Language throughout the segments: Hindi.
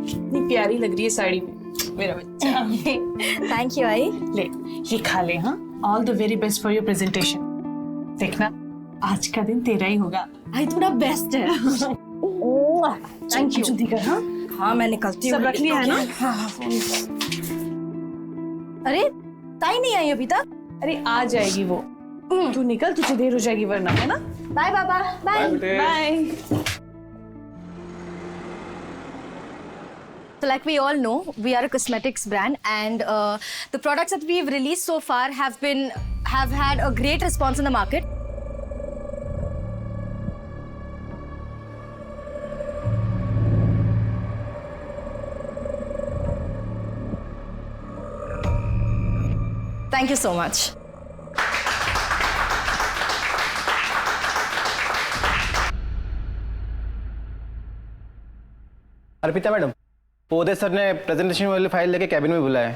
इतनी प्यारी लग रही है साड़ी में मेरा बच्चा। थैंक यू आई। ले ये खा ले। हाँ, all the very best for your presentation. देखना आज का दिन तेरा ही होगा। आई थोड़ा बेस्ट है। Thank you. जल्दी कर। हाँ हाँ मैं निकलती हूँ। सब रख लिया है ना? हाँ। अरे ताई नहीं आई अभी तक। अरे आ जाएगी वो। तू निकल, तुझे देर हो जाएगी वरना, है ना? बाय बाबा। Bye bye. So like we all know, we are a cosmetics brand, and the products that we've released so far have had a great response in the market. Thank you so much. Arpita madam, Pode sir ने प्रेजेंटेशन वाली फाइल लेके कैबिन में बुलाया है।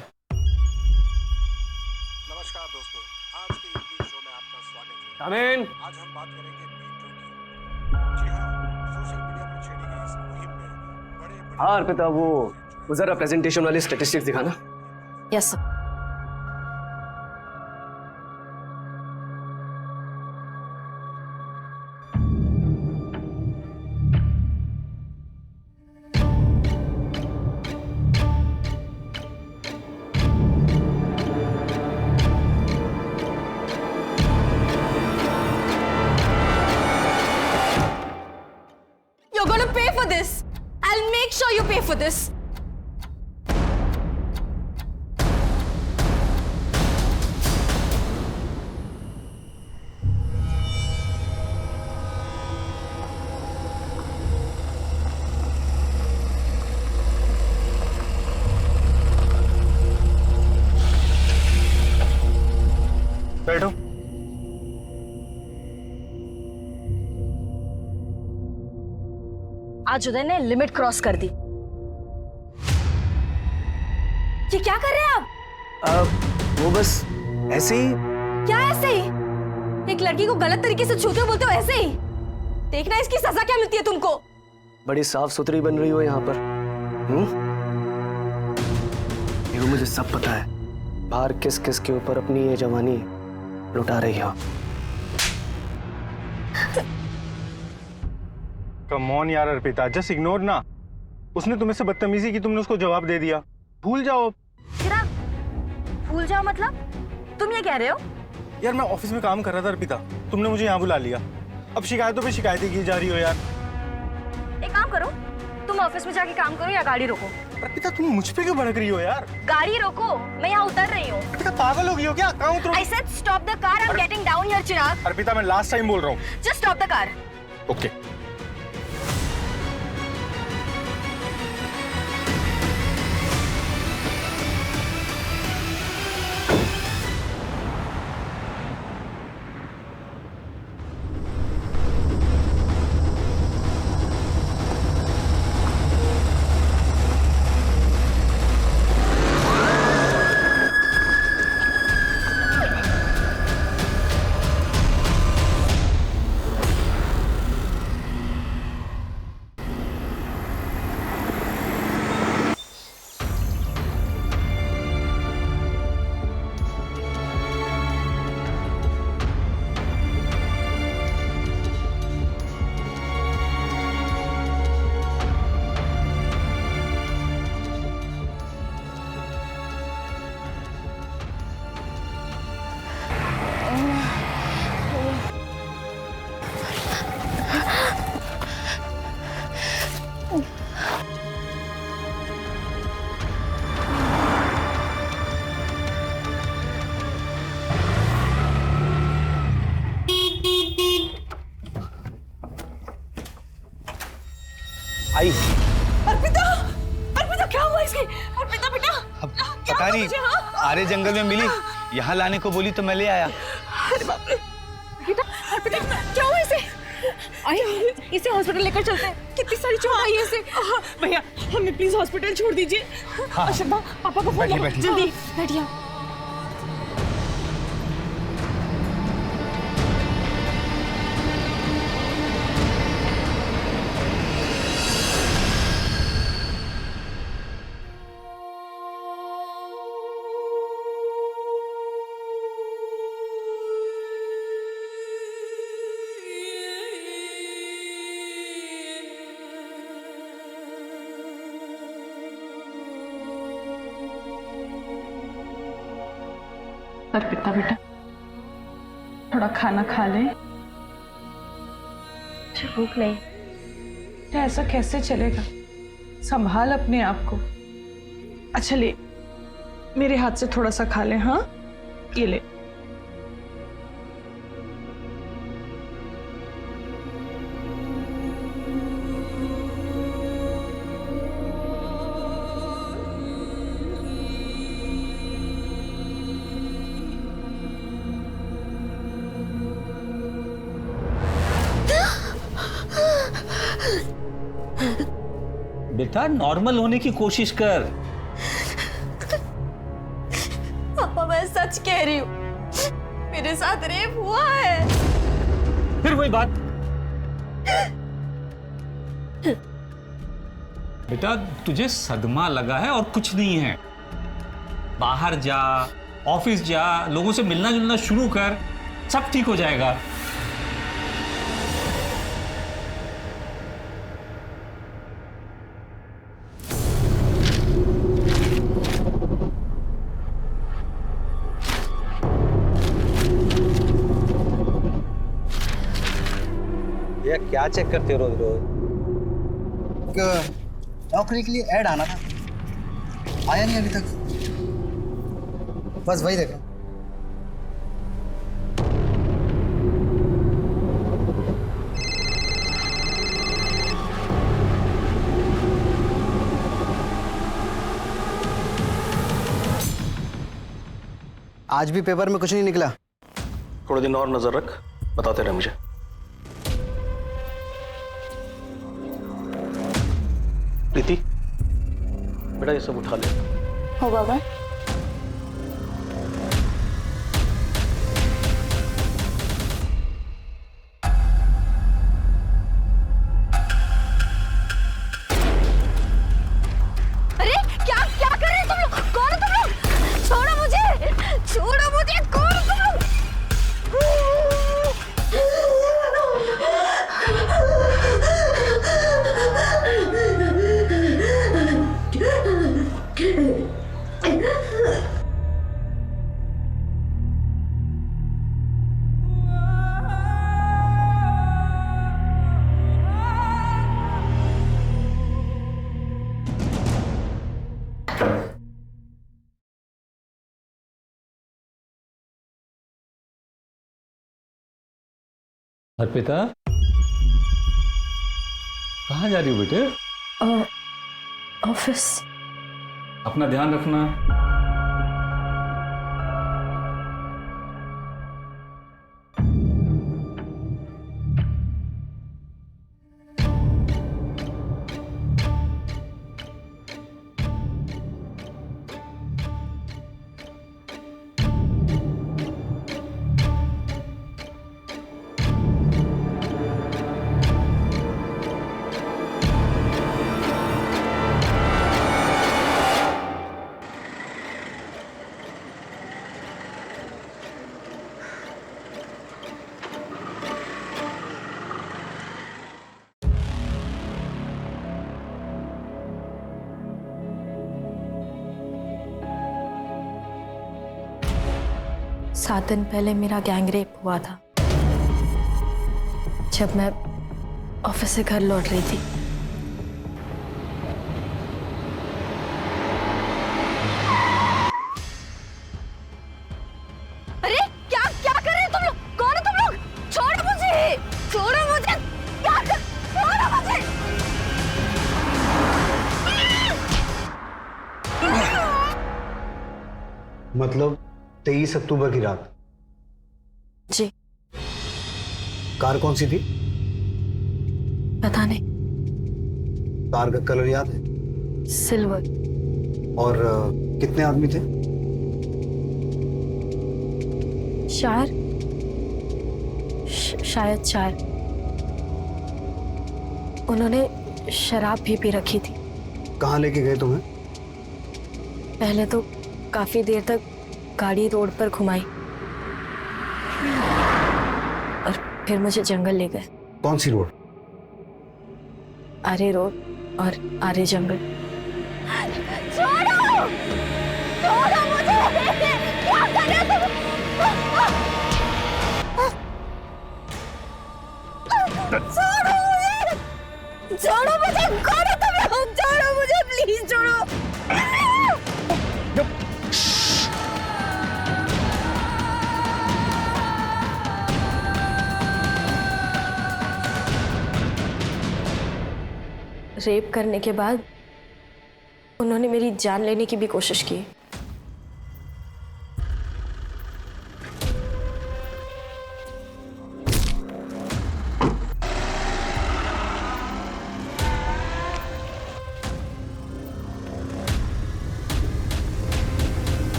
नमस्कार दोस्तों, आज के इवनिंग शो में आपका स्वागत है। आमीन। आज हम बात करेंगे मीटू की। जी हाँ, सोशल मीडिया पर छेड़ी गई इस मुहिम में बड़े हाँ अर्पिता, वो जरा प्रेजेंटेशन वाली स्टैटिस्टिक्स दिखाना। Yes sir. You're gonna pay for this. I'll make sure you pay for this. बैठो। आज उदय ने लिमिट क्रॉस कर दी। ये क्या कर रहे हैं आप? वो बस ऐसे ही। क्या ऐसे ही? एक लड़की को गलत तरीके से छूते हो बोलते हो ऐसे ही? देखना इसकी सजा क्या मिलती है तुमको। बड़ी साफ सुथरी बन रही हो यहाँ पर। देखो मुझे सब पता है, बाहर किस किस के ऊपर अपनी ये जवानी लुटा रही हो। कम ऑन यार अर्पिता, जस्ट इग्नोर ना। उसने तुम्हें से बदतमीजी की, तुमने उसको जवाब दे दिया। भूल जाओ। चिराग, भूल जाओ मतलब? तुम ये कह रहे हो? यार मैं ऑफिस में काम कर रहा था अर्पिता, तुमने मुझे यहाँ बुला लिया। अब शिकायतों पे शिकायतें की जा रही हो यार। एक काम करो, तुम ऑफिस में जाके काम करो या गाड़ी रोको। अर्पिता तुम मुझ पे क्यों भड़क रही हो यार? गाड़ी रोको, मैं यहाँ उतर रही हूँ। अर्पिता पागल हो गई हो क्या? कहाँ उतरूं? I said stop the car. I'm getting down here, चिराग. अर्पिता मैं लास्ट टाइम बोल रहा हूँ। Just stop the car. Okay. आई। अर्पिता, अर्पिता क्या हुआ इसकी? अर्पिता बेटा, अब पता नहीं, आरे जंगल में मिली, यहाँ लाने को बोली तो मैं ले आया। अरे बाप रे। बेटा, अर्पिता क्या हुआ इसे? आई, इसे हॉस्पिटल लेकर चलते हैं। कितनी सारी चोट आई है इसे। भैया हमें प्लीज हॉस्पिटल छोड़ दीजिए। हाँ। अशोक पापा को फोन करो जल्दी। बैठिए। अर्पिता बेटा, थोड़ा खाना खा ले। भूख नहीं। ऐसा कैसे चलेगा? संभाल अपने आप को। अच्छा ले, मेरे हाथ से थोड़ा सा खा ले। हाँ, ये ले। बेटा नॉर्मल होने की कोशिश कर। पापा मैं सच कह रही हूँ, मेरे साथ रेप हुआ है। फिर वही बात। बेटा तुझे सदमा लगा है और कुछ नहीं है। बाहर जा, ऑफिस जा, लोगों से मिलना जुलना शुरू कर, सब ठीक हो जाएगा। भैया क्या चेक करते हो रोज रोज? नौकरी के लिए ऐड आना था, आया नहीं अभी तक, बस वही देखा। आज भी पेपर में कुछ नहीं निकला। थोड़े दिन और नजर रख, बताते रहे मुझे। प्रीति बेटा ये सब उठा ले। हो बाबा। अरे क्या क्या कर रहे हो तुम लोग? कौन हो तुम लोग? छोड़ो मुझे, छोड़ो मुझे, कौन हो तुम लोग? अर्पिता कहाँ जा रही हो बेटे? ऑफिस। अपना ध्यान रखना। सात दिन पहले मेरा गैंग रेप हुआ था, जब मैं ऑफिस से घर लौट रही थी। अरे क्या क्या कर रहे हो तुम लोग? कौन हो तुम लोग? छोड़ो मुझे, छोड़ो मुझे, क्या कर, छोड़ो मुझे। मतलब 23 अक्टूबर की रात? जी। कार कौन सी थी? पता नहीं। कार का कलर याद है? सिल्वर। और कितने आदमी थे? शायद 4। उन्होंने शराब भी पी रखी थी। कहाँ लेके गए तुम्हें? पहले तो काफी देर तक गाड़ी रोड पर घुमाई और फिर मुझे जंगल ले गए। कौन सी रोड? आरे रोड और आरे जंगल। छोड़ो! छोड़ो मुझे! क्या कर रहे हो तुम? छोड़ो मुझे, कौन हो तुम लोग? छोड़ो मुझे, प्लीज छोड़ो। रेप करने के बाद उन्होंने मेरी जान लेने की भी कोशिश की।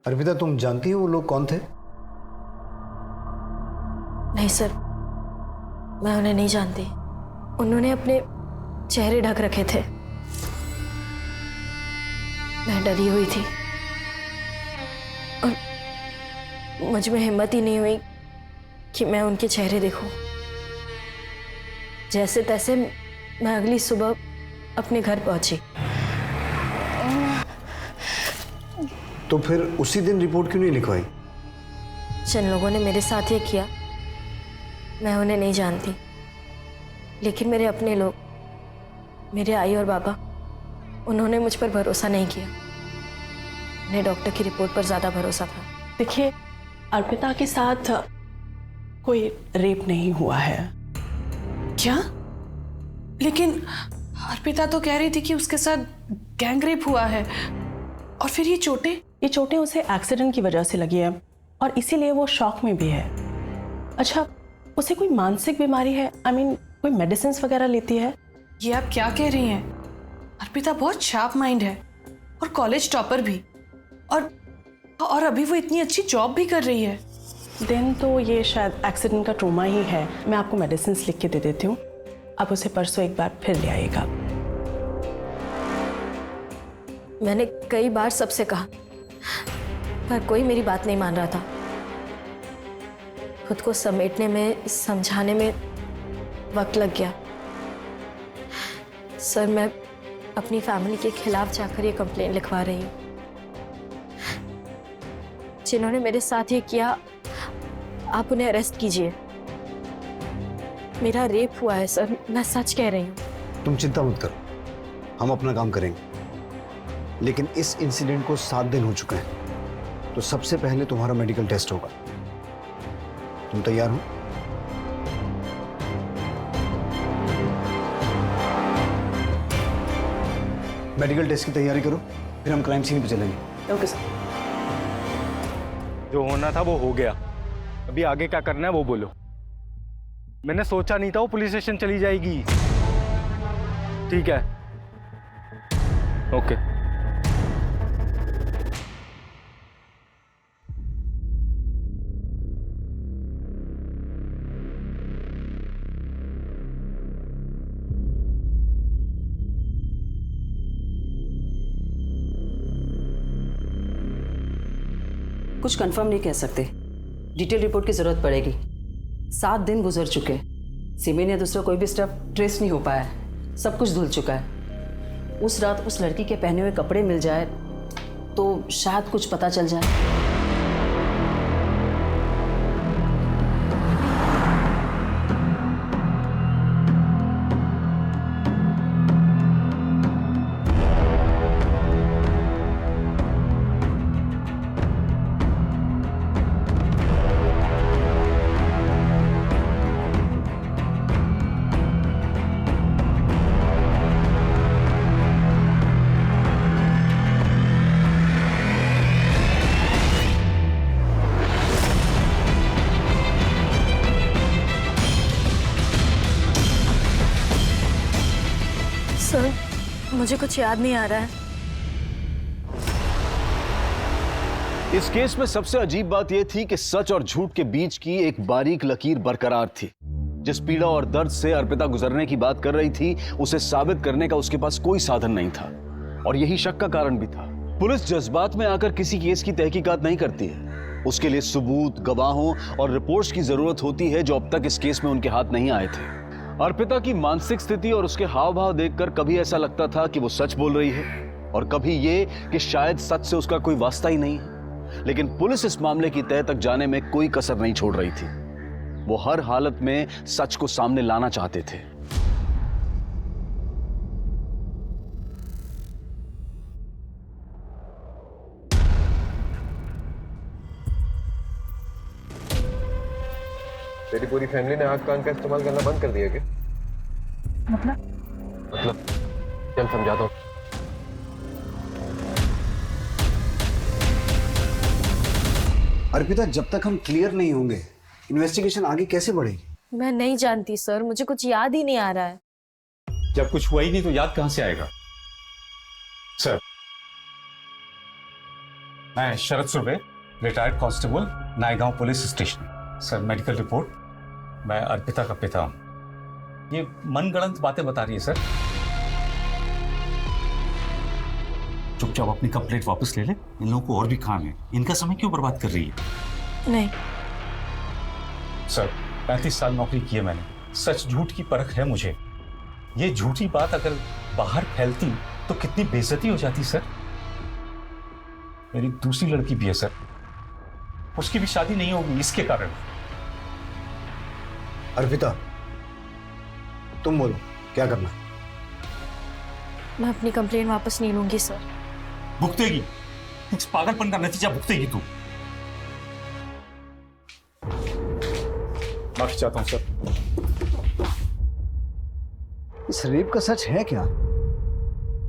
अर्पिता, तुम जानती हो वो लोग कौन थे? नहीं सर, मैं उन्हें नहीं जानती। उन्होंने अपने चेहरे ढक रखे थे। मैं डरी हुई थी और मुझ में हिम्मत ही नहीं हुई कि मैं उनके चेहरे देखूं। जैसे तैसे मैं अगली सुबह अपने घर पहुंची। तो फिर उसी दिन रिपोर्ट क्यों नहीं लिखवाई? जिन लोगों ने मेरे साथ ये किया, मैं उन्हें नहीं जानती, लेकिन मेरे अपने लोग, मेरे आई और बाबा, उन्होंने मुझ पर भरोसा नहीं किया। उन्हें डॉक्टर की रिपोर्ट पर ज़्यादा भरोसा था। देखिए, अर्पिता के साथ कोई रेप नहीं हुआ है। क्या? लेकिन अर्पिता तो कह रही थी कि उसके साथ गैंग रेप हुआ है। और फिर ये चोटें उसे एक्सीडेंट की वजह से लगी है और इसीलिए वो शॉक में भी है। अच्छा, उसे कोई मानसिक बीमारी है? कोई मेडिसिन वगैरह लेती है? ये आप क्या कह रही हैं? अर्पिता बहुत शार्प माइंड है और कॉलेज टॉपर भी, और अभी वो इतनी अच्छी जॉब भी कर रही है। देन तो ये शायद एक्सीडेंट का ट्रॉमा ही है। मैं आपको मेडिसिन लिख के दे देती हूँ, आप उसे परसों एक बार फिर ले आइएगा। मैंने कई बार सबसे कहा, पर कोई मेरी बात नहीं मान रहा था। खुद को समेटने में, समझाने में वक्त लग गया। सर, मैं अपनी फैमिली के खिलाफ जाकर ये कंप्लेंट लिखवा रही हूँ। जिन्होंने मेरे साथ ये किया, आप उन्हें अरेस्ट कीजिए। मेरा रेप हुआ है सर, मैं सच कह रही हूँ। तुम चिंता मत करो, हम अपना काम करेंगे। लेकिन इस इंसिडेंट को 7 दिन हो चुके हैं, तो सबसे पहले तुम्हारा मेडिकल टेस्ट होगा। तुम तैयार हो? मेडिकल टेस्ट की तैयारी करो, फिर हम क्राइम सीन पे चलेंगे। Okay sir. जो होना था वो हो गया, अभी आगे क्या करना है वो बोलो। मैंने सोचा नहीं था वो पुलिस स्टेशन चली जाएगी। ठीक है, ओके। कुछ कंफर्म नहीं कह सकते, डिटेल रिपोर्ट की जरूरत पड़ेगी। 7 दिन गुजर चुके, सिमी ने दूसरा कोई भी स्टेप ट्रेस नहीं हो पाया है। सब कुछ धुल चुका है। उस रात उस लड़की के पहने हुए कपड़े मिल जाए तो शायद कुछ पता चल जाए। सर, मुझे कुछ याद नहीं आ रहा है। इस केस में सबसे अजीब बात यह थी कि सच और झूठ के बीच की एक बारीक लकीर बरकरार थी। जिस पीड़ा और दर्द से अर्पिता गुजरने की बात कर रही थी, उसे साबित करने का उसके पास कोई साधन नहीं था, और यही शक का कारण भी था। पुलिस जज्बात में आकर किसी केस की तहकीकात नहीं करती है। उसके लिए सबूत, गवाहों और रिपोर्ट्स की जरूरत होती है जो अब तक इस केस में उनके हाथ नहीं आए थे। अर्पिता की मानसिक स्थिति और उसके हाव भाव देखकर कभी ऐसा लगता था कि वो सच बोल रही है और कभी ये कि शायद सच से उसका कोई वास्ता ही नहीं है। लेकिन पुलिस इस मामले की तह तक जाने में कोई कसर नहीं छोड़ रही थी। वो हर हालत में सच को सामने लाना चाहते थे। तेरी पूरी फैमिली ने आग कान का इस्तेमाल करना बंद कर दिया क्या? मतलब चल समझाता हूँ। अर्पिता, जब तक हम क्लियर नहीं होंगे इन्वेस्टिगेशन आगे कैसे बढ़ेगी? मैं नहीं जानती सर, मुझे कुछ याद ही नहीं आ रहा है। जब कुछ हुआ ही नहीं तो याद कहां से आएगा? सर, मैं Sharad Surve, retired constable, Naigaon police station. Sir, medical report, मैं अर्पिता का पिता हूं। ये मनगढ़ंत बातें बता रही है सर। चुपचाप अपनी कंप्लेंट वापस ले ले, इन लोगों को और भी काम है। इनका समय क्यों बर्बाद कर रही है? नहीं सर, 35 साल नौकरी की है मैंने, सच झूठ की परख है मुझे। ये झूठी बात अगर बाहर फैलती तो कितनी बेइज्जती हो जाती सर। मेरी दूसरी लड़की भी है सर, उसकी भी शादी नहीं होगी इसके कारण। अर्पिता, तुम बोलो क्या करना? मैं अपनी कंप्लेंट वापस नहीं लूंगी सर। भुगतेगी, इस पागलपन का नतीजा भुगतेगी तू। माफी चाहता हूं सर। इस रेप का सच है क्या?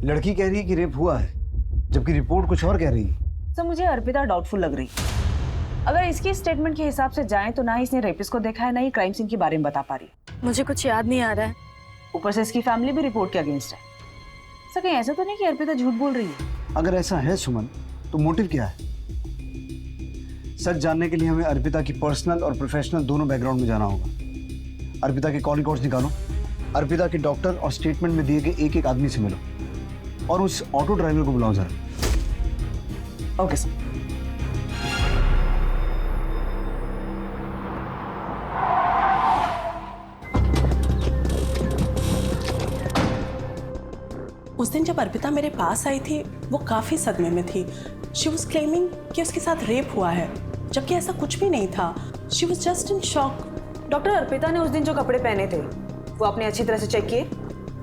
लड़की कह रही है कि रेप हुआ है, जबकि रिपोर्ट कुछ और कह रही है। सर, मुझे अर्पिता डाउटफुल लग रही है। अगर इसकी स्टेटमेंट के हिसाब से जाएं तो ना ही इसने रेपिस्ट को देखा है, ना ही क्राइम सीन के बारे में बता पा रही है। मुझे कुछ याद नहीं आ रहा है। ऊपर से इसकी फैमिली भी रिपोर्ट के अगेंस्ट है। सर, कहीं ऐसा तो नहीं कि अर्पिता झूठ बोल रही है? अगर ऐसा है सुमन, तो मोटिव क्या है? सच जानने के लिए हमें अर्पिता की पर्सनल और प्रोफेशनल दोनों बैकग्राउंड में जाना होगा। अर्पिता के कॉल रिकॉर्ड्स निकालो, अर्पिता के डॉक्टर और स्टेटमेंट में दिए गए एक एक आदमी से मिलो और उस ऑटो ड्राइवर को बुलाओ जरा। Okay sir. उस दिन जब अर्पिता मेरे पास आई थी वो काफ़ी सदमे में थी। शी वॉज क्लेमिंग कि उसके साथ रेप हुआ है, जबकि ऐसा कुछ भी नहीं था। She was just in shock. Doctor, Arpita ने उस दिन जो कपड़े पहने थे वो आपने अच्छी तरह से चेक किए?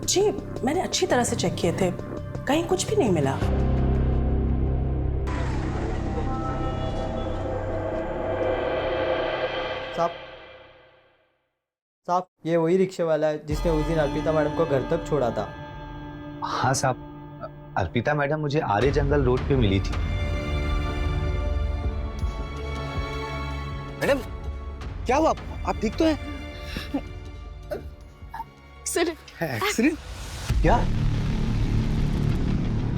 जी, मैंने अच्छी तरह से चेक किए थे, कहीं कुछ भी नहीं मिला। साहब, ये वही रिक्शे वाला है जिसने उस दिन अर्पिता मैडम को घर तक छोड़ा था। हाँ साहब, अर्पिता मैडम मुझे आर्य जंगल रोड पे मिली थी। मैडम, क्या हुआ? आप ठीक तो हैं? एक्सीडेंट? क्या?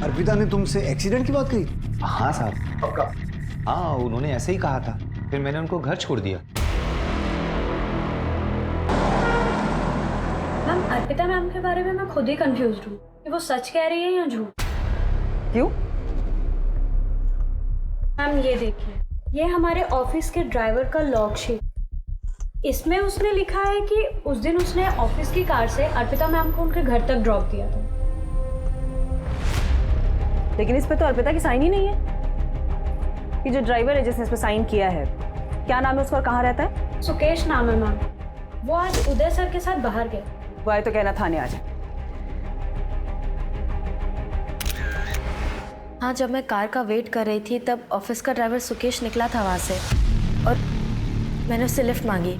अर्पिता ने तुमसे एक्सीडेंट की बात कही? हाँ साहब, पक्का। हाँ, उन्होंने ऐसे ही कहा था, फिर मैंने उनको घर छोड़ दिया। मैम, अर्पिता मैम के बारे में मैं खुद ही कंफ्यूज्ड हूँ कि वो सच कह रही है या झूठ। क्यों? मैम, ये देखिए, ये हमारे ऑफिस के ड्राइवर का लॉग शीट। इसमें उसने लिखा है कि उस दिन उसने ऑफिस की कार से अर्पिता मैम को उनके घर तक ड्रॉप दिया था। लेकिन इस पे तो अर्पिता की साइन ही नहीं है। ये जो ड्राइवर है जिसने इस पे साइन किया है, क्या नाम है उसका और कहाँ रहता है? सुकेश नाम है मैम। वो आज उदय सर के साथ बाहर गए। वो आए तो कहना थाने आ जाए। हाँ, जब मैं कार का वेट कर रही थी तब ऑफिस का ड्राइवर सुकेश निकला था वहाँ से और मैंने उससे लिफ्ट मांगी।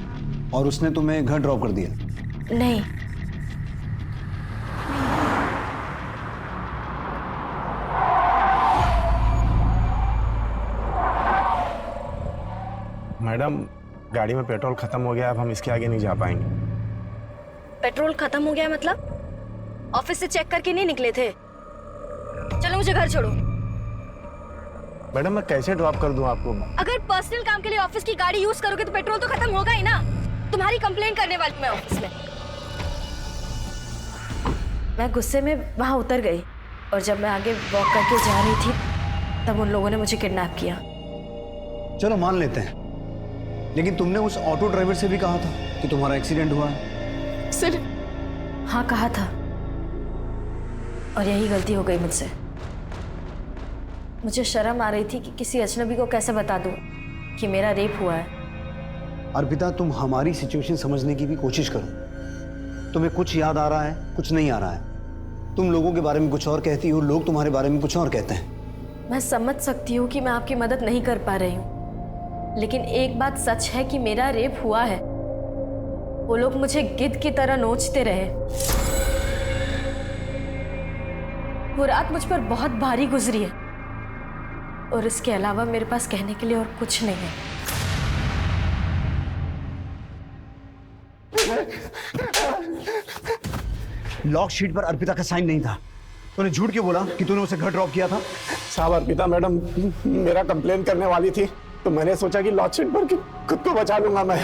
और उसने तुम्हें घर ड्रॉप कर दिया? नहीं। मैडम, गाड़ी में पेट्रोल खत्म हो गया, अब हम इसके आगे नहीं जा पाएंगे। पेट्रोल खत्म हो गया मतलब? ऑफिस से चेक करके नहीं निकले थे? चलो मुझे घर छोड़ो। मैडम, मैं कैसे ड्रॉप कर दूं आपको? अगर पर्सनल काम के लिए ऑफिस की गाड़ी यूज करोगे तो पेट्रोल तो खत्म होगा ही ना। तुम्हारी कंप्लेंट करने वाली मैं ऑफिस में। मैं गुस्से में वहां उतर गई और जब मैं आगे वॉक करके जा रही थी तब उन लोगों ने मुझे किडनैप किया। चलो मान लेते हैं, लेकिन तुमने उस ऑटो ड्राइवर से भी कहा था कि तुम्हारा एक्सीडेंट हुआ है। सर हाँ कहा था, और यही गलती हो गई मुझसे। मुझे शर्म आ रही थी कि किसी अजनबी को कैसे बता दूं कि मेरा रेप हुआ है। अर्पिता, तुम हमारी सिचुएशन समझने की भी कोशिश करो। तुम्हें कुछ याद आ रहा है, कुछ नहीं आ रहा है। तुम लोगों के बारे में कुछ और कहती हो, लोग तुम्हारे बारे में कुछ और कहते हैं। मैं समझ सकती हूँ कि मैं आपकी मदद नहीं कर पा रही हूँ, लेकिन एक बात सच है कि मेरा रेप हुआ है। वो लोग मुझे गिद्ध की तरह नोचते रहे। वो रात मुझ पर बहुत भारी गुजरी है, और इसके अलावा मेरे पास कहने के लिए और कुछ नहीं है। लॉक शीट पर अर्पिता का साइन नहीं था। तूने झूठ क्यों बोला कि तूने उसे घर ड्रॉप किया था? साहब, अर्पिता मैडम मेरा कंप्लेन करने वाली थी, तो मैंने सोचा कि लॉक शीट पर खुद को बचा लूंगा मैं।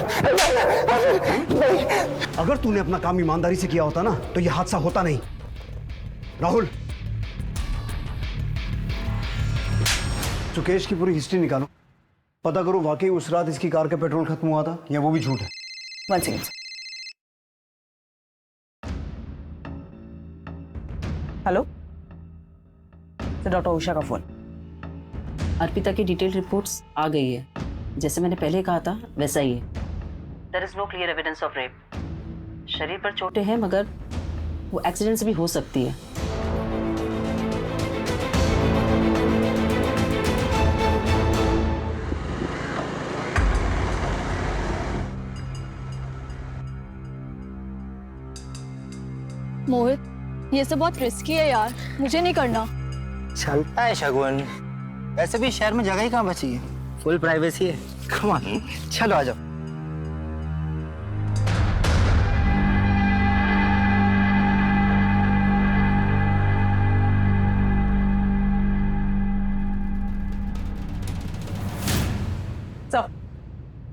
अगर तूने अपना काम ईमानदारी से किया होता ना, तो यह हादसा होता नहीं। राहुल, सुकेश की पूरी हिस्ट्री निकालो, पता करो वाकई उस रात इसकी कार का पेट्रोल खत्म हुआ था या वो भी झूठ है। One second. Hello, doctor Usha का फोन। अर्पिता की डिटेल रिपोर्ट्स आ गई है। जैसे मैंने पहले कहा था वैसा ही है। There is no clear evidence of rape. शरीर पर चोटें हैं, मगर वो एक्सीडेंट से भी हो सकती है। मोहित, ये सब बहुत रिस्की है यार, मुझे नहीं करना। चलता है शगुन, वैसे भी शहर में जगह ही कहाँ बची है, फुल प्राइवेसी है। कम ऑन, चलो आ जाओ।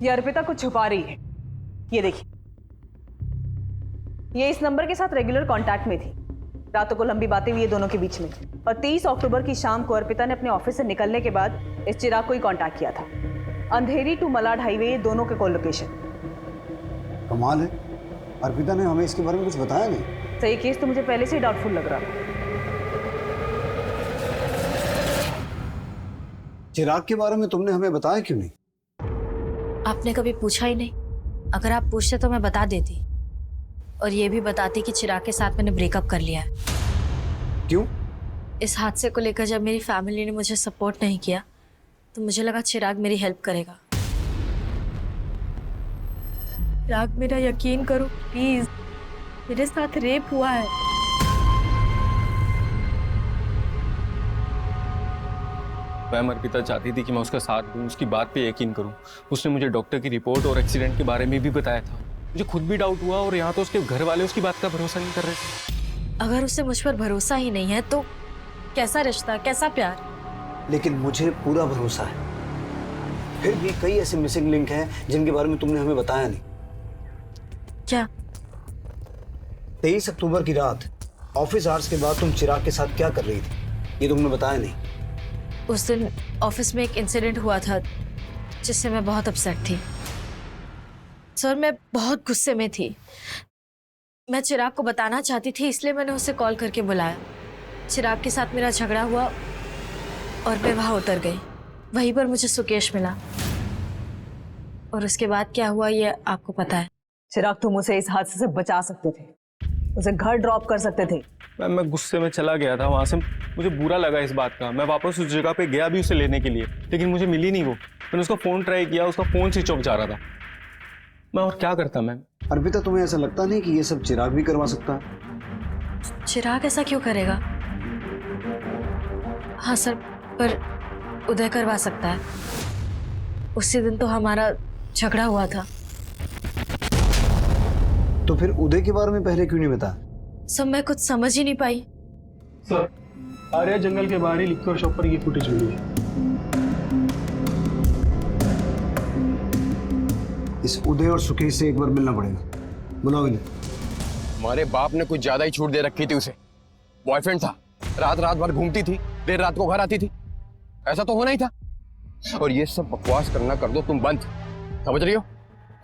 ये अर्पिता को छुपा रही है। ये देखिए, ये इस नंबर के साथ रेगुलर कांटेक्ट में थी। रातों को लंबी बातें हुई है दोनों के बीच में, और 30 अक्टूबर की शाम को अर्पिता ने अपने ऑफिस से निकलने के बाद इस चिराग को ही कांटेक्ट किया था। अंधेरी टू मलाड हाईवे, ये दोनों के कॉल लोकेशन। कमाल है, अर्पिता ने हमें इसके बारे में कुछ बताया नहीं। सही केस तो मुझे पहले से ही डाउटफुल लग रहा था। चिराग के बारे में तुमने हमें बताया क्यों नहीं? आपने कभी पूछा ही नहीं। अगर आप पूछते तो मैं बता देती, और ये भी बताती कि चिराग के साथ मैंने ब्रेकअप कर लिया है। क्यों? इस हादसे को लेकर जब मेरी फैमिली ने मुझे सपोर्ट नहीं किया, तो मुझे लगा चिराग मेरी हेल्प करेगा। चिराग, मेरा यकीन करो प्लीज, मेरे साथ रेप हुआ है। मैम, अर्पिता चाहती थी कि मैं उसका साथ दूं, उसकी बात पे यकीन करूं। उसने मुझे डॉक्टर की रिपोर्ट और एक्सीडेंट के बारे में भी बताया था। मुझे खुद भी डाउट हुआ, और यहाँ तो उसके घर वाले उसकी बात का भरोसा नहीं कर रहे थे। अगर उसे मुझ पर भरोसा ही नहीं है तो कैसा रिश्ता, कैसा प्यार? लेकिन मुझे पूरा भरोसा है। फिर भी कई ऐसे मिसिंग लिंक हैं जिनके बारे में तुमने हमें बताया नहीं। क्या? 23 अक्टूबर की रात ऑफिस आवर्स के बाद तुम चिराग के साथ क्या कर रही थी, ये तुमने बताया नहीं। उस दिन ऑफिस में एक इंसिडेंट हुआ था जिससे मैं बहुत अपसेट थी। सर, मैं बहुत गुस्से में थी। मैं चिराग को बताना चाहती थी, इसलिए मैंने उसे कॉल करके बुलाया। चिराग के साथ मेरा झगड़ा हुआ और मैं वहाँ उतर गई। वहीं पर मुझे सुकेश मिला, और उसके बाद क्या हुआ ये आपको पता है। चिराग, तुम उसे इस हादसे से बचा सकते थे, उसे घर ड्रॉप कर सकते थे। मैम, मैं गुस्से में चला गया था वहाँ से। मुझे बुरा लगा इस बात का। मैं वापस उस जगह पे गया भी उसे लेने के लिए, लेकिन मुझे मिली नहीं वो। मैंने उसका फ़ोन ट्राई किया, उसका फ़ोन स्विच ऑफ जा रहा था। मैं और क्या करता मैम? अर्पिता, तुम्हें ऐसा लगता नहीं कि ये सब चिराग भी करवा सकता है? चिराग ऐसा क्यों करेगा? हाँ सर, पर उदय करवा सकता है। उसी दिन तो हमारा झगड़ा हुआ था। तो फिर उदय के बारे में पहले क्यों नहीं बताया? सब मैं कुछ समझ ही नहीं पाई। सर, आर्या जंगल के बाहरी लिक्कर शॉप पर ये फुटेज मिली है। इस उदय और सुकेश से एक बार मिलना पड़ेगा। बुलाओ इन्हें। हमारे बाप ने कुछ ज्यादा ही छूट दे रखी थी उसे। बॉयफ्रेंड था, रात रात भर घूमती थी, देर रात को घर आती थी। ऐसा तो होना ही था। और ये सब बकवास करना कर दो तुम बंद, समझ रही हो?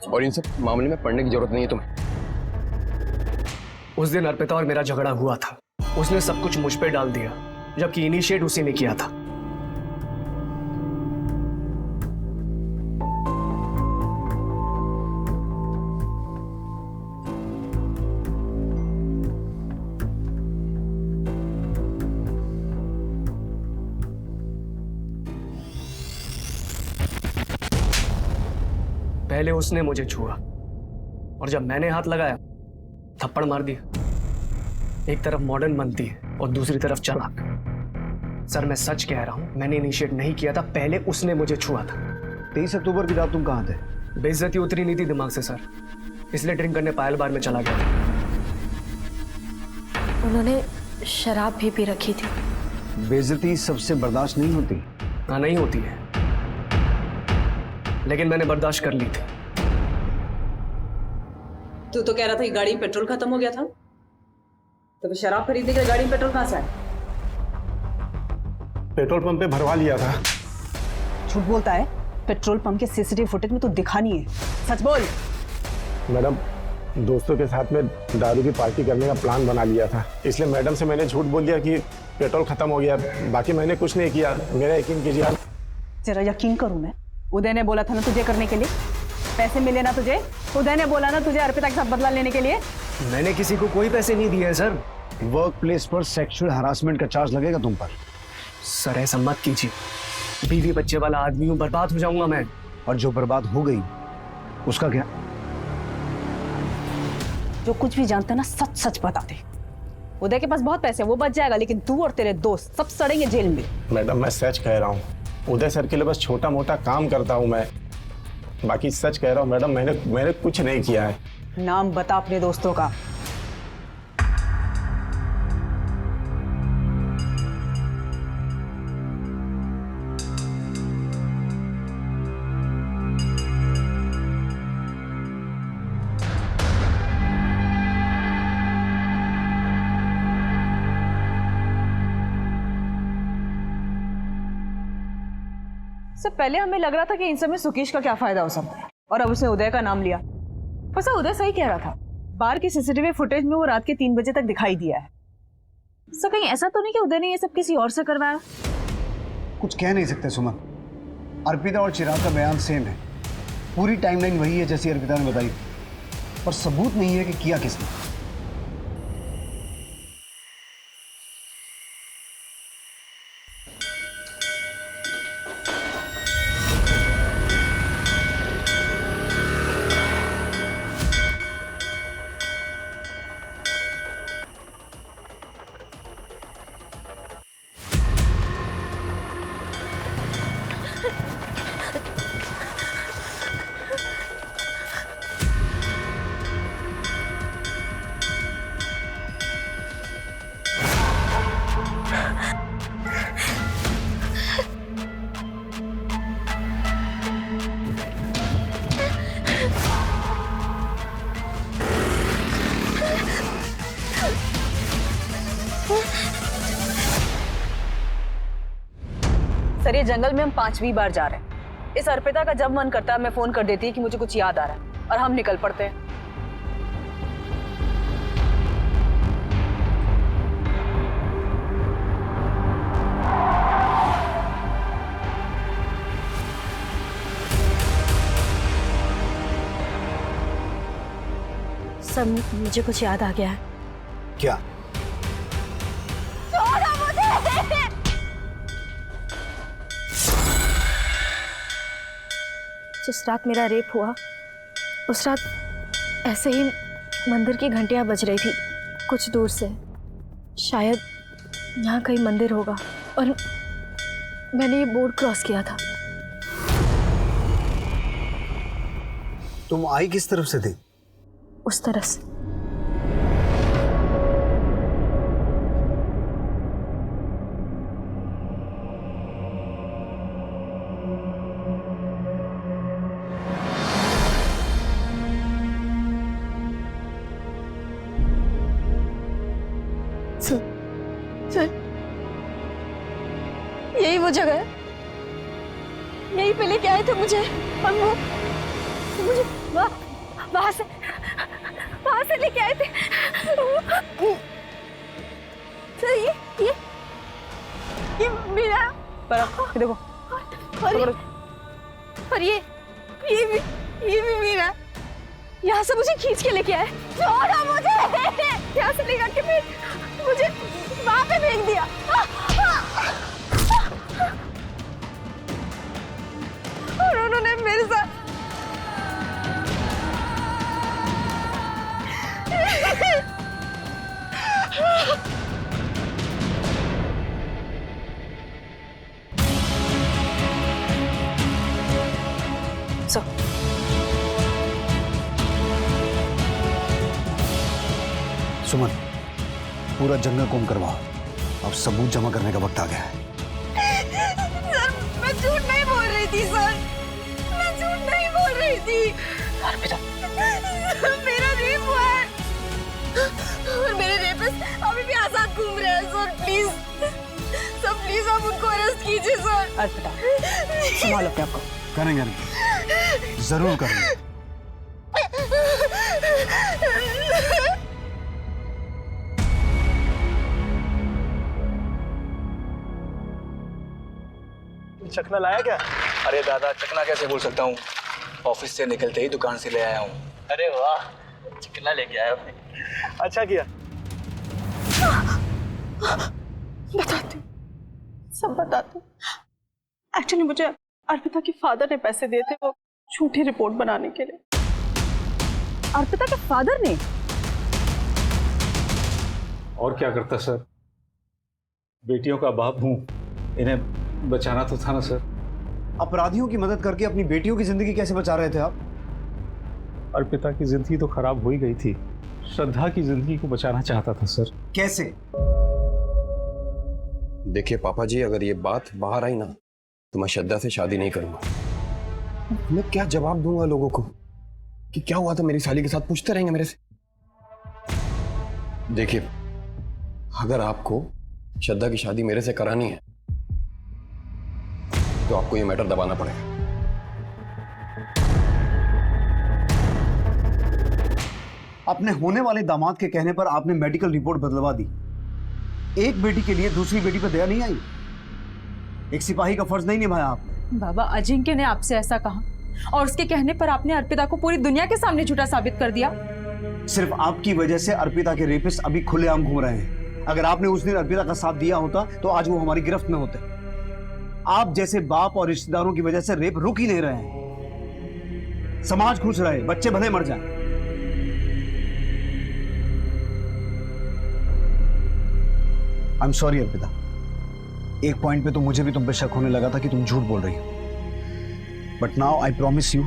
और इन सब मामले में पढ़ने की जरूरत नहीं है तुम्हें। उस दिन अर्पिता और मेरा झगड़ा हुआ था, उसने सब कुछ मुझ पे डाल दिया, जबकि इनिशिएट उसी ने किया था। पहले उसने मुझे छुआ और जब मैंने हाथ लगाया थप्पड़ मार दिया। एक तरफ मॉडर्न बनती है और दूसरी तरफ चालाक। सर मैं सच कह रहा हूं, मैंने इनिशिएट नहीं किया था, पहले उसने मुझे छुआ था। 23 अक्टूबर की रात तुम कहां थे? बेइज्जती उतरी नहीं थी दिमाग से सर, इसलिए ड्रिंक करने पायल बार में चला गया था। उन्होंने शराब भी पी रखी थी। बेइज्जती सबसे बर्दाश्त नहीं होती। हाँ नहीं होती है, लेकिन मैंने बर्दाश्त कर ली थी। तू तो कह रहा था कि गाड़ी में पेट्रोल खत्म हो गया था, तो फिर शराब खरीदने के लिए गाड़ी में पेट्रोल कहां से आया? पेट्रोल पंप पे भरवा लिया था। झूठ बोलता है, पेट्रोल पंप के सीसीटीवी फुटेज में तो दिखा नहीं है, सच बोल। मैडम दोस्तों के साथ में दारू की पार्टी करने का प्लान बना लिया था, इसलिए मैडम से मैंने झूठ बोल दिया कि पेट्रोल खत्म हो गया, बाकी मैंने कुछ नहीं किया। मेरा यकीन कीजिए आप। तेरा यकीन करूं मैं? उदय ने बोला था ना तुझे करने के लिए, पैसे मिले ना तुझे, उदय ने बोला ना तुझे अर्पिता के साथ बदला लेने के लिए। मैंने किसी को कोई पैसे नहीं दिए सर। वर्क प्लेस पर सेक्सुअल हरासमेंट का चार्ज लगेगा तुम पर। सर ऐसा मत कीजिए, बीवी बच्चे वाला आदमी हूं, बर्बाद हो जाऊंगा मैं। और जो बर्बाद हो गई उसका क्या? जो कुछ भी जानता ना सच सच बता दे। उदय के पास बहुत पैसे, वो बच जाएगा, लेकिन तू और तेरे दोस्त सब सड़ेंगे जेल में। मैडम मैं सच कह रहा हूँ, उदय सर के लिए बस छोटा मोटा काम करता हूँ मैं, बाकी सच कह रहा हूँ मैडम, मैंने कुछ नहीं किया है। नाम बता अपने दोस्तों का। सब पहले हमें लग रहा था कि इन सब में सुकेश का क्या फायदा हो सकता है, और अब उसने उदय का नाम लिया। पर सर उदय सही कह रहा था, बार की सीसीटीवी फुटेज में वो रात के 3 बजे तक दिखाई दिया है। सर कहीं ऐसा तो नहीं कि उदय ने ये सब किसी और से करवाया? कुछ कह नहीं सकते सुमन, अर्पिता और चिराग का बयान सेम है, पूरी टाइमलाइन वही है जैसी अर्पिता ने बताई, पर सबूत नहीं है कि किया किसने। सर ये जंगल में हम 5वीं बार जा रहे हैं। इस अर्पिता का जब मन करता है मैं फोन कर देती है कि मुझे कुछ याद आ रहा है, और हम निकल पड़ते हैं। सर मुझे कुछ याद आ गया है। क्या? जिस रात मेरा रेप हुआ उस रात ऐसे ही मंदिर की घंटियां बज रही थी कुछ दूर से, शायद यहाँ कहीं मंदिर होगा, और मैंने ये बोर्ड क्रॉस किया था। तुम आई किस तरफ से थी? उस तरफ से। सर यही वो जगह है यहीं पे लेके आए थे मुझे, और वो मुझे वहां से लेके आए थे। सर ये मेरा देखो और ये भी मेरा। यहाँ से मुझे खींच के लेके आए, छोड़ो मुझे। यहाँ से लेकर के मुझे वहां पे फेंक दिया। और उन्होंने मेरे साथ सुमन, पूरा जंगल कोम करवाओ। अब सबूत जमा करने का वक्त आ गया है। सर, मैं झूठ नहीं बोल रही थी सर, मैं झूठ नहीं बोल रही थी। मेरा रेप हुआ है और मेरे रेपिस्ट अभी भी आजाद घूम रहे हैं। सर प्लीज, सर प्लीज आप उनको अरेस्ट कीजिए सर। अर्पिता, संभालो अपने आप को। करेंगे, जरूर करेंगे। चखना लाया क्या? अरे दादा, चखना कैसे बोल सकता हूँ, ऑफिस से निकलते ही दुकान से ले आया हूँ। अरे वाह, चखना लेके आया आपने, अच्छा किया। बताती हूँ, सब बताती हूँ। एक्चुअली मुझे अर्पिता के फादर ने पैसे दिए थे वो झूठी रिपोर्ट बनाने के लिए। अर्पिता के फादर ने? और क्या करता सर, बेटियों का बाप हूं, इन्हें बचाना तो था ना सर। अपराधियों की मदद करके अपनी बेटियों की जिंदगी कैसे बचा रहे थे आप? अर्पिता की जिंदगी तो खराब हो ही गई थी, श्रद्धा की जिंदगी को बचाना चाहता था सर। कैसे? देखिए पापा जी, अगर ये बात बाहर आई ना तो मैं श्रद्धा से शादी नहीं करूंगा। मैं क्या जवाब दूंगा लोगों को कि क्या हुआ था मेरी साली के साथ, पूछते रहेंगे मेरे से। देखिए, अगर आपको श्रद्धा की शादी मेरे से करानी है तो आपको ये मैटर दबाना पड़ेगा। अपने होने वाले दामाद के कहने पर आपने मेडिकल रिपोर्ट बदलवा दी। एक बेटी के लिए दूसरी बेटी पर दया नहीं आई? एक सिपाही का फर्ज नहीं निभाया आपने? बाबा, अजिंक्य ने आपसे ऐसा कहा और उसके कहने पर आपने अर्पिता को पूरी दुनिया के सामने झूठा साबित कर दिया। सिर्फ आपकी वजह से अर्पिता के रेपिस्ट अभी खुलेआम घूम रहे हैं। अगर आपने उस दिन अर्पिता का साथ दिया होता तो आज वो हमारी गिरफ्त में होते। आप जैसे बाप और रिश्तेदारों की वजह से रेप रुक ही नहीं रहे हैं। समाज खुश रहे, बच्चे भले मर जाएं। आई एम सॉरी अर्पिता, एक पॉइंट पे तो मुझे भी तुम पे शक होने लगा था कि तुम झूठ बोल रही हो, but now I promise you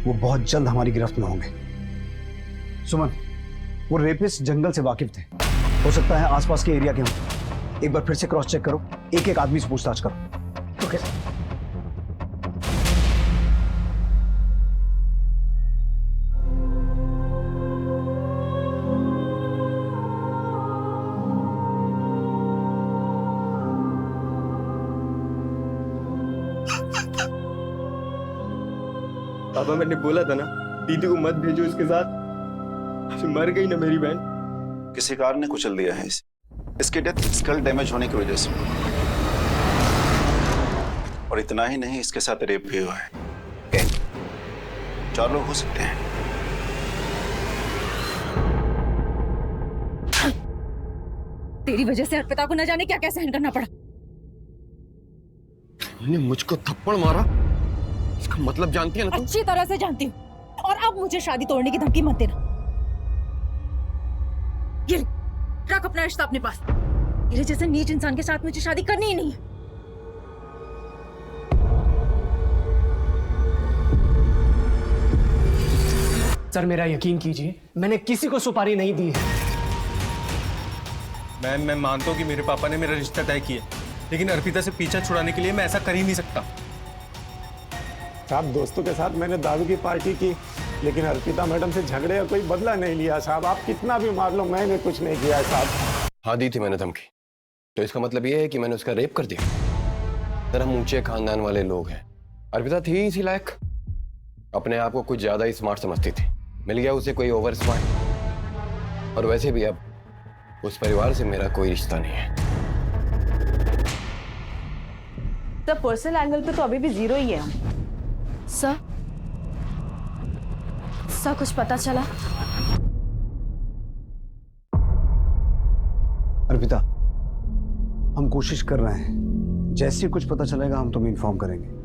वो बहुत जल्द हमारी गिरफ्त में होंगे। सुमन, वो रेपिस्ट जंगल से वाकिफ थे, हो सकता है आसपास के एरिया के हों। एक बार फिर से क्रॉस चेक करो, एक एक आदमी से पूछताछ करो। Okay sir. पापा, मैंने बोला था ना दीदी को मत भेजो इसके साथ, मर गई ना मेरी बहन। किसी कार ने कुचल दिया है इसे। इसकी डेथ स्कल डैमेज होने की वजह से, और इतना ही नहीं, इसके साथ रेप भी हुआ है। 4 लोग हो सकते हैं। तेरी वजह से अर्पिता को न जाने क्या क्या सहन करना पड़ा। तुमने मुझको थप्पड़ मारा, इसका मतलब जानती है ना तुम? अच्छी तरह से जानती हूँ, और अब मुझे शादी तोड़ने की धमकी मत देना। ये रख अपना रिश्ता अपने पास। तेरे जैसे नीच इंसान के साथ मुझे शादी करनी ही नहीं है। सर मेरा यकीन कीजिए, मैंने किसी को सुपारी नहीं दी है। मैं मानता हूँ कि मेरे पापा ने मेरा रिश्ता तय किया, लेकिन अर्पिता से पीछा छुड़ाने के लिए मैं ऐसा कर ही नहीं सकता। साहब, दोस्तों के साथ मैंने दारू की पार्टी की, लेकिन अर्पिता मैडम से झगड़े का कोई बदला नहीं लिया साहब। आप कितना भी मार लो, मैंने कुछ नहीं किया साहब। हाँ, दी थी मैंने धमकी, तो इसका मतलब ये है कि मैंने उसका रेप कर दिया? सर, हम ऊंचे खानदान वाले लोग हैं, अर्पिता थी इसी लायक, अपने आप को कुछ ज्यादा ही स्मार्ट समझती थी। मिल गया उसे कोई ओवर स्मार्ट। और वैसे भी अब उस परिवार से मेरा कोई रिश्ता नहीं है। सर पर्सनल एंगल पे तो अभी भी 0 ही है हम। सर कुछ पता चला? अर्पिता, हम कोशिश कर रहे हैं, जैसे ही कुछ पता चलेगा हम तुम्हें इन्फॉर्म करेंगे।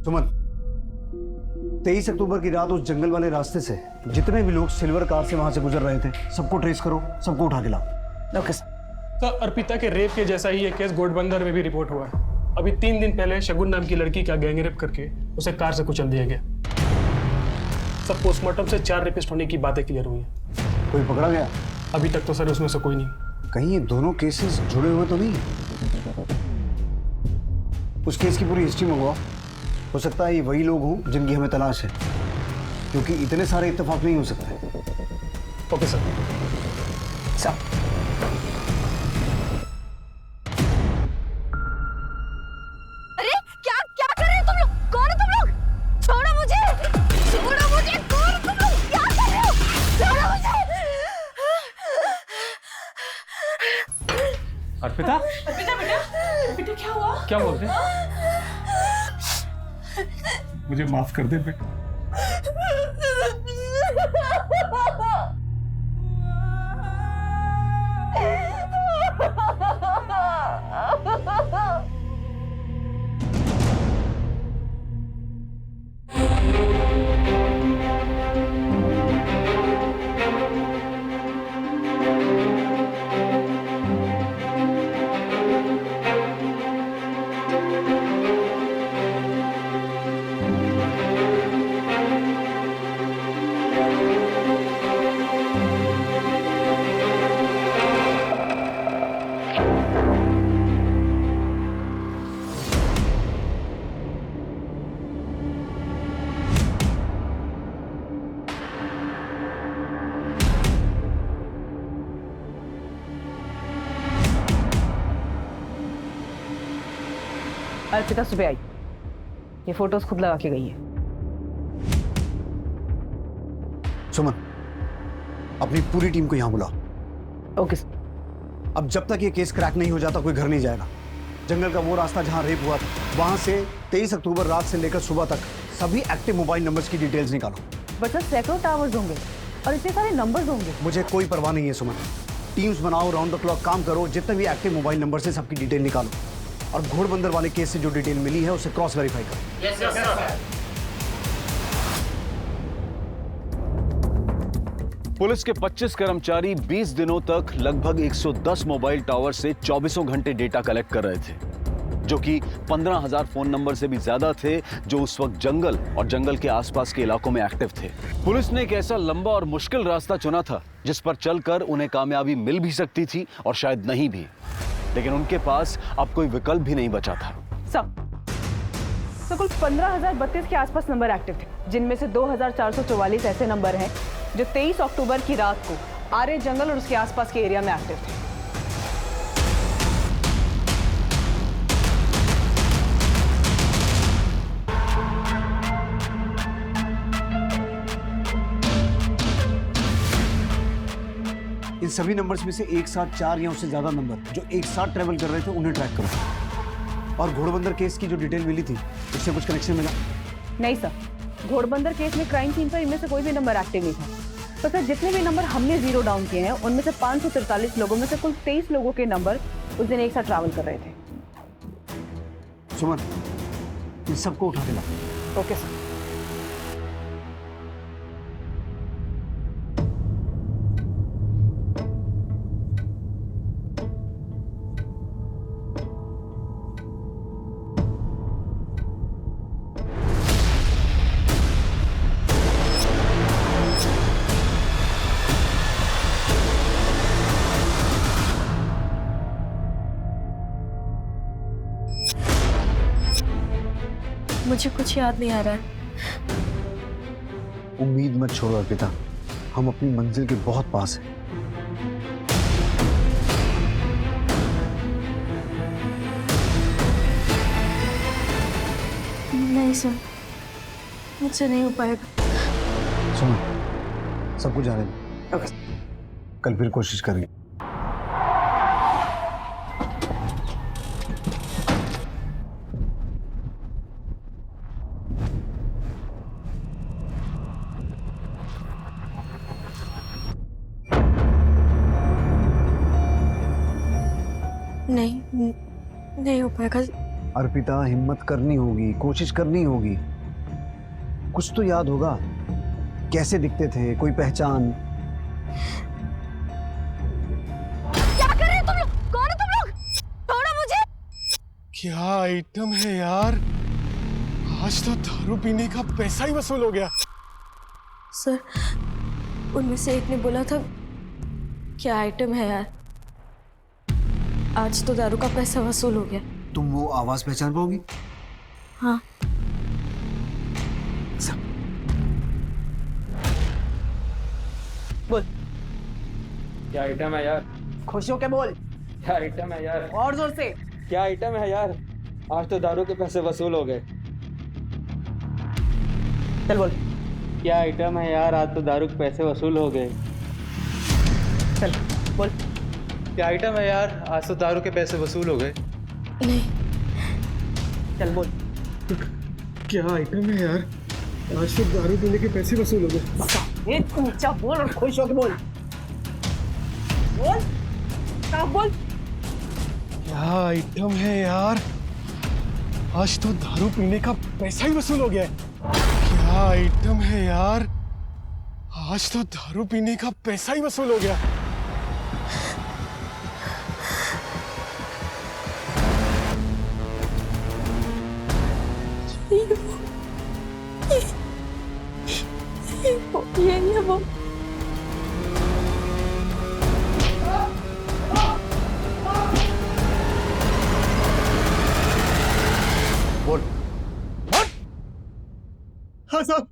सुमन, 23 अक्टूबर की रात उस जंगल वाले रास्ते से जितने भी लोग सिल्वर कार से वहां से गुजर रहे थे, सबको ट्रेस करो, सबको उठा के लाओ। ओके सर, अर्पिता के रेप के जैसा ही एक केस घोड़बंदर में भी रिपोर्ट हुआ है। अभी 3 दिन पहले शगुन नाम की लड़की का गैंगरेप करके उसे कार से कुचल दिया गया। सब पोस्टमार्टम से 4 रेपिस्ट होने की बातें क्लियर हुई हैं। कोई पकड़ा गया? अभी तक तो सर उसमें से कोई नहीं। कहीं ये दोनों केसेस जुड़े हुए तो नहीं? उस केस की पूरी हिस्ट्री मंगवाओ। हो सकता है ये वही लोग हों जिनकी हमें तलाश है, क्योंकि इतने सारे इत्तेफाक नहीं हो सकते। Okay sir. अरे क्या क्या कर रहे हो तुम लोग? कौन हो तुम लोग? छोड़ो मुझे, छोड़ो मुझे, कौन हो तुम लोग? क्या कर रहे हो? छोड़ो मुझे। अर्पिता? अर्पिता बेटा, बेटा क्या हुआ? क्या बोलते हैं? मुझे माफ कर दे बेटा। अर्पिता सुबह आई, ये फोटोज खुद लगा के गई है। सुमन, अपनी पूरी टीम को यहां बुलाओ। ओके। अब जब तक ये केस क्रैक नहीं हो जाता कोई घर नहीं जाएगा। जंगल का वो रास्ता जहां रेप हुआ था, वहां से 23 अक्टूबर रात से लेकर सुबह तक सभी एक्टिव मोबाइल नंबर्स की डिटेल्स निकालो। बट सर सैकड़ों टावर्स होंगे और इतने सारे नंबर्स होंगे। मुझे कोई परवाह नहीं है सुमन। टीम्स बनाओ, राउंड द क्लॉक काम करो, जितने भी एक्टिव मोबाइल नंबर से सबकी डिटेल निकालो और घोड़बंदर वाले केस से जो डिटेल मिली है उसे क्रॉस वेरीफाई करो। Yes sir. पुलिस के 25 कर्मचारी 20 दिनों तक लगभग 110 मोबाइल टावर से 24 घंटे डेटा कलेक्ट कर रहे थे, जो कि 15,000 फोन नंबर से भी ज्यादा थे जो उस वक्त जंगल और जंगल के आसपास के इलाकों में एक्टिव थे। पुलिस ने एक ऐसा लंबा और मुश्किल रास्ता चुना था जिस पर चलकर उन्हें कामयाबी मिल भी सकती थी और शायद नहीं भी, लेकिन उनके पास अब कोई विकल्प भी नहीं बचा था। सब कुल 15,032 के आसपास नंबर एक्टिव थे, जिनमें से 2,444 ऐसे नंबर हैं जो 23 अक्टूबर की रात को आर्य जंगल और उसके आसपास के एरिया में एक्टिव थे। इन सभी नंबर्स में से एक साथ 4 या उससे ज्यादा नंबर जो एक साथ ट्रेवल कर रहे थे उन्हें ट्रैक करो। और घोड़बंदर केस की जो डिटेल मिली थी उससे कुछ कनेक्शन मिला? नहीं सर, घोड़बंदर केस में क्राइम सीन पर इनमें से कोई भी नंबर एक्टिव नहीं था। तो सर जितने भी नंबर हमने जीरो डाउन किए हैं उनमें से 543 लोगों में से कुल 23 लोगों के नंबर उस दिन एक साथ ट्रैवल कर रहे थे। सुमन, इन सबको उठा के ला। Okay sir. मुझे कुछ याद नहीं आ रहा है। उम्मीद मत छोड़ो अर्पिता, हम अपनी मंजिल के बहुत पास हैं। नहीं सर, मुझसे नहीं हो पाएगा। सुनो, सब कुछ जाने दो, कल फिर कोशिश करेंगे। नहीं हो पाएगा। अर्पिता, हिम्मत करनी होगी, कोशिश करनी होगी। कुछ तो याद होगा, कैसे दिखते थे, कोई पहचान। क्या कर रहे हो तुम लोग? कौन हो तुम लोग? छोड़ो मुझे। क्या आइटम है यार, आज तो दारू पीने का पैसा ही वसूल हो गया। सर, उनमें से एक ने बोला था क्या आइटम है यार, आज तो दारू का पैसा वसूल हो गया। तुम वो आवाज पहचान पाओगी? हाँ। बोल। क्या आइटम है यार? खुश होके बोल। क्या आइटम है यार? और जोर से। क्या आइटम है यार? आज तो दारू के पैसे वसूल हो गए। चल बोल। क्या आइटम है यार? आज तो दारू के पैसे वसूल हो गए। चल बोल। क्या आइटम है यार? आज तो दारू के पैसे वसूल हो गए। नहीं। चल बोल। क्या आइटम है यार? आज तो दारू पीने के पैसे वसूल हो गए। एक ऊंचा बोल और खुश होके बोल। बोल। क्या बोल? क्या आइटम है यार? आज तो दारू पीने का पैसा ही वसूल हो गया है। क्या आइटम है यार? आज तो दारू पीने का पैसा ही वसूल हो गया। ये नहीं है वो। बोल। हाँ साहब,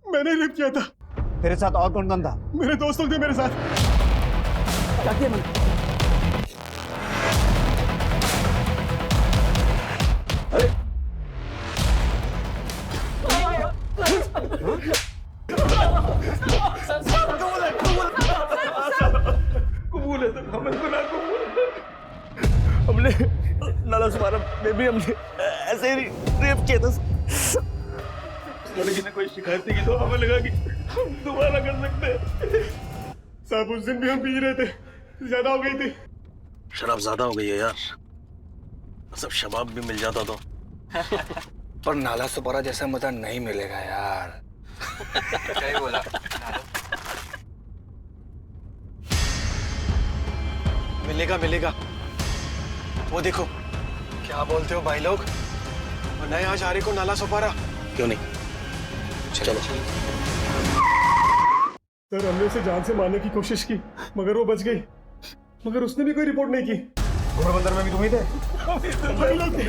मैंने रेप किया था। तेरे साथ और कौन कौन था? मेरे दोस्त लोग थे मेरे साथ। क्या किया मैंने? अरे कबूल है सर, हमें गुनाह कबूल है। हमने नाला सुमारा में भी हमने ऐसे ही रेप किया था। लड़की ने कोई शिकायत की तो हमें लगा कि हम दोबारा कर सकते हैं। साहब, उस दिन भी हम पी रहे थे, ज्यादा हो गई थी। शराब ज्यादा हो गई है यार, सब शबाब भी मिल जाता तो। पर नाला सुपारा जैसा मजा नहीं मिलेगा यार। क्या बोला? मिलेगा। वो देखो, क्या बोलते हो भाई लोग? नए आज आ रहे को नाला सुपारा। क्यों नहीं, चलो। सर, हमने उसे जान से मारने की कोशिश की, मगर वो बच गई। मगर उसने भी कोई रिपोर्ट नहीं की। घोड़बंदर में भी तुम ही थे? भाई लोग थे।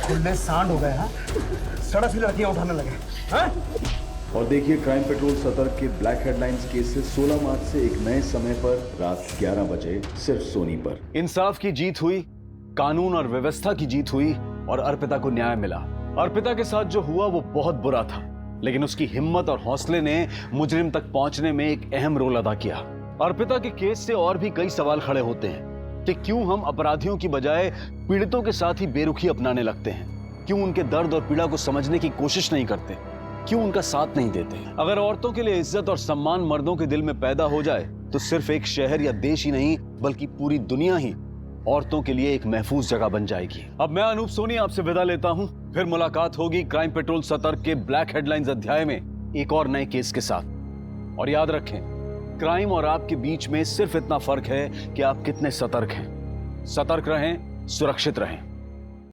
खुले सांड हो गए। हाँ, सड़क से लड़कियां उठाने लगे। हाँ? और देखिए क्राइम पेट्रोल सतर्क के ब्लैक हेडलाइंस केसेस 16 मार्च से एक नए समय पर रात 11 बजे सिर्फ सोनी पर। इंसाफ की जीत हुई, कानून और व्यवस्था की जीत हुई और अर्पिता को न्याय मिला। अर्पिता के साथ जो हुआ वो बहुत बुरा था, लेकिन उसकी हिम्मत और हौसले ने मुजरिम तक पहुंचने में एक अहम रोल अदा किया। अर्पिता के केस से और भी कई सवाल खड़े होते हैं कि क्यों हम अपराधियों की बजाय पीड़ितों के साथ ही बेरुखी अपनाने लगते हैं, क्यों उनके दर्द और पीड़ा को समझने की कोशिश नहीं करते, क्यों उनका साथ नहीं देते। अगर औरतों के लिए इज्जत और सम्मान मर्दों के दिल में पैदा हो जाए तो सिर्फ एक शहर या देश ही नहीं बल्कि पूरी दुनिया ही औरतों के लिए एक महफूज जगह बन जाएगी। अब मैं अनूप सोनी आपसे विदा लेता हूं, फिर मुलाकात होगी क्राइम पेट्रोल सतर्क के ब्लैक हेडलाइंस अध्याय में एक और नए केस के साथ। और याद रखें, क्राइम और आपके बीच में सिर्फ इतना फर्क है कि आप कितने सतर्क हैं। सतर्क रहें, सुरक्षित रहें।